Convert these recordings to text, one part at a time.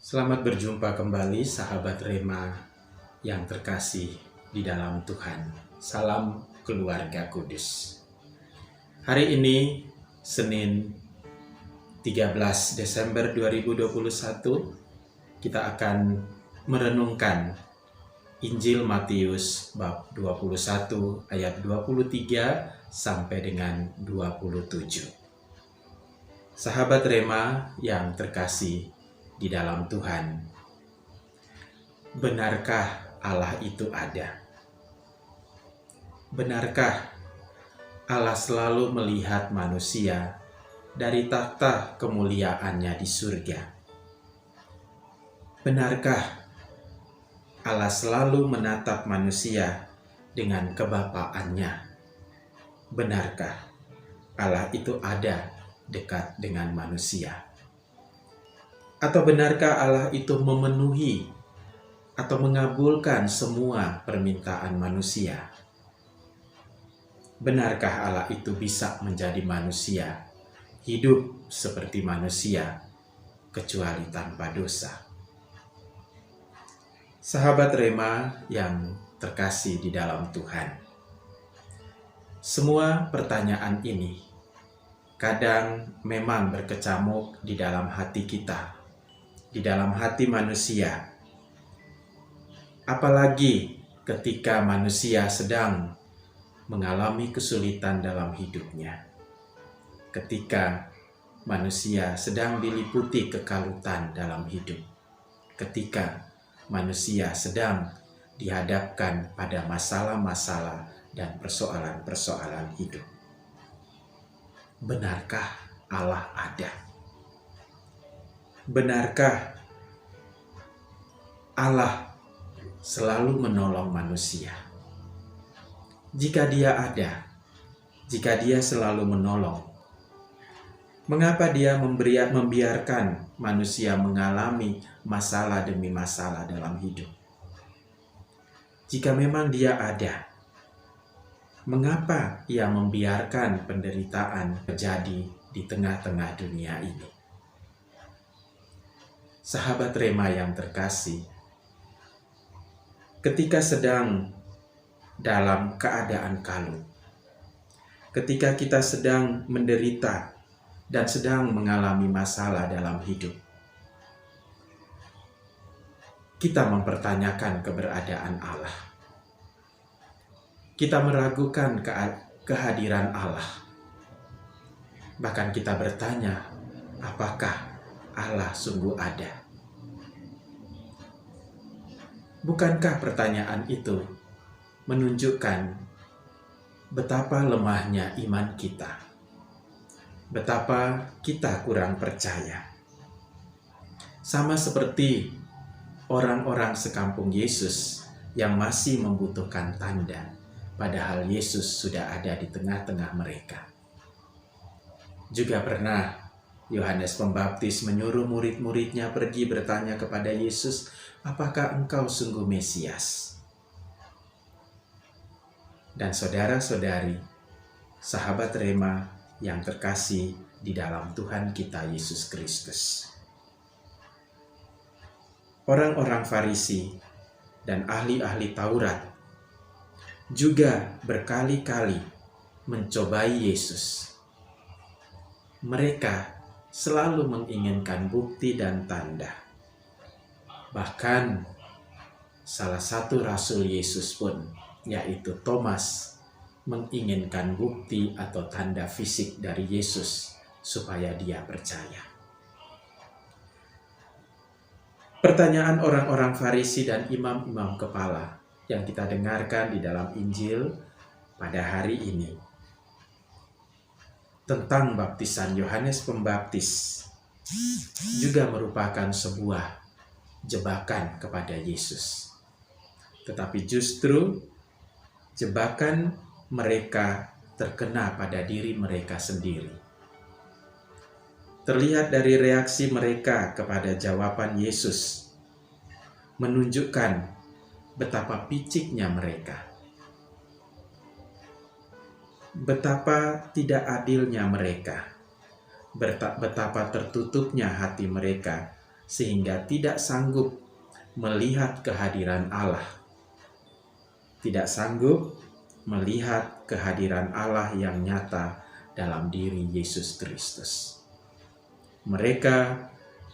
Selamat berjumpa kembali sahabat Rema yang terkasih di dalam Tuhan. Salam keluarga kudus. Hari ini Senin 13 Desember 2021 kita akan merenungkan Injil Matius bab 21 ayat 23 sampai dengan 27. Sahabat Rema yang terkasih di dalam Tuhan, benarkah Allah itu ada? Benarkah Allah selalu melihat manusia dari takhta kemuliaannya di surga? Benarkah Allah selalu menatap manusia dengan kebapaannya? Benarkah Allah itu ada dekat dengan manusia? Atau benarkah Allah itu memenuhi atau mengabulkan semua permintaan manusia? Benarkah Allah itu bisa menjadi manusia, hidup seperti manusia, kecuali tanpa dosa? Sahabat Rema yang terkasih di dalam Tuhan, semua pertanyaan ini kadang memang berkecamuk di dalam hati kita, di dalam hati manusia. Apalagi ketika manusia sedang mengalami kesulitan dalam hidupnya. Ketika manusia sedang diliputi kekalutan dalam hidup. Ketika manusia sedang dihadapkan pada masalah-masalah dan persoalan-persoalan hidup. Benarkah Allah ada? Benarkah Allah selalu menolong manusia? Jika Dia ada, jika Dia selalu menolong, mengapa Dia membiarkan manusia mengalami masalah demi masalah dalam hidup? Jika memang Dia ada, mengapa Ia membiarkan penderitaan terjadi di tengah-tengah dunia ini? Sahabat Rema yang terkasih, ketika sedang dalam keadaan kalut, ketika kita sedang menderita dan sedang mengalami masalah dalam hidup, kita mempertanyakan keberadaan Allah. Kita meragukan kehadiran Allah. Bahkan kita bertanya, apakah Allah sungguh ada? Bukankah pertanyaan itu menunjukkan betapa lemahnya iman kita? Betapa kita kurang percaya. Sama seperti orang-orang sekampung Yesus yang masih membutuhkan tanda, padahal Yesus sudah ada di tengah-tengah mereka. Juga pernah Yohanes Pembaptis menyuruh murid-muridnya pergi bertanya kepada Yesus, apakah engkau sungguh Mesias? Dan saudara-saudari, sahabat Rema yang terkasih di dalam Tuhan kita Yesus Kristus. Orang-orang Farisi dan ahli-ahli Taurat juga berkali-kali mencobai Yesus. Mereka selalu menginginkan bukti dan tanda. Bahkan salah satu rasul Yesus pun, yaitu Thomas, menginginkan bukti atau tanda fisik dari Yesus supaya dia percaya. Pertanyaan orang-orang Farisi dan imam-imam kepala yang kita dengarkan di dalam Injil pada hari ini tentang baptisan Yohanes Pembaptis juga merupakan sebuah jebakan kepada Yesus. Tetapi justru jebakan mereka terkena pada diri mereka sendiri. Terlihat dari reaksi mereka kepada jawaban Yesus, menunjukkan betapa piciknya mereka. Betapa tidak adilnya mereka, betapa tertutupnya hati mereka sehingga tidak sanggup melihat kehadiran Allah. Tidak sanggup melihat kehadiran Allah yang nyata dalam diri Yesus Kristus. Mereka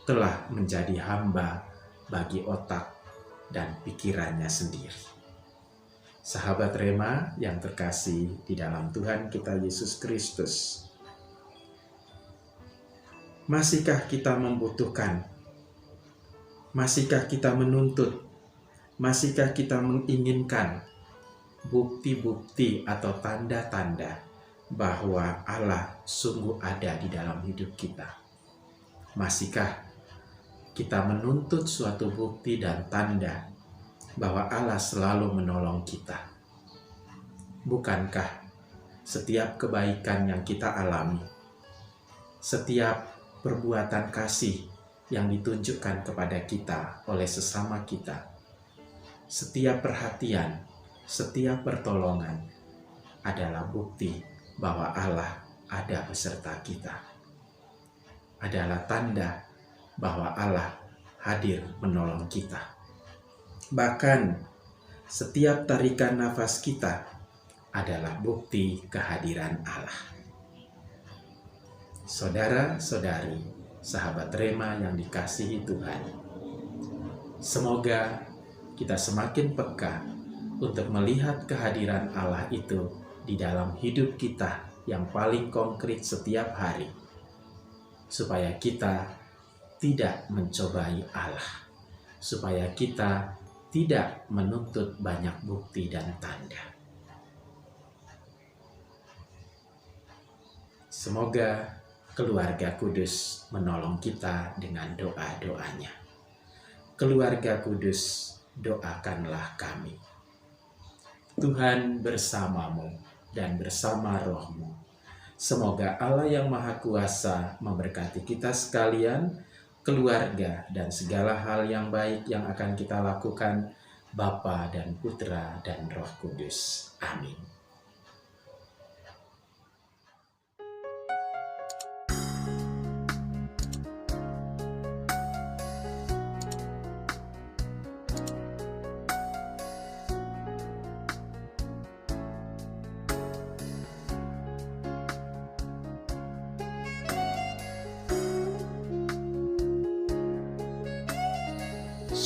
telah menjadi hamba bagi otak dan pikirannya sendiri. Sahabat Rema yang terkasih di dalam Tuhan kita Yesus Kristus, masihkah kita membutuhkan? Masihkah kita menuntut? Masihkah kita menginginkan bukti-bukti atau tanda-tanda bahwa Allah sungguh ada di dalam hidup kita? Masihkah kita menuntut suatu bukti dan tanda bahwa Allah selalu menolong kita? Bukankah setiap kebaikan yang kita alami, setiap perbuatan kasih yang ditunjukkan kepada kita oleh sesama kita, setiap perhatian, setiap pertolongan adalah bukti bahwa Allah ada beserta kita, adalah tanda bahwa Allah hadir menolong kita. Bahkan setiap tarikan nafas kita adalah bukti kehadiran Allah. Saudara-saudari, sahabat Rema yang dikasihi Tuhan, semoga kita semakin peka untuk melihat kehadiran Allah itu di dalam hidup kita yang paling konkret setiap hari, supaya kita tidak mencobai Allah, supaya kita tidak menuntut banyak bukti dan tanda. Semoga keluarga kudus menolong kita dengan doa-doanya. Keluarga kudus, doakanlah kami. Tuhan bersamamu dan bersama rohmu. Semoga Allah yang Maha Kuasa memberkati kita sekalian, keluarga, dan segala hal yang baik yang akan kita lakukan, Bapa dan Putra dan Roh Kudus. Amin.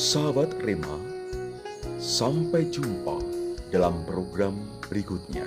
Sahabat Rema, sampai jumpa dalam program berikutnya.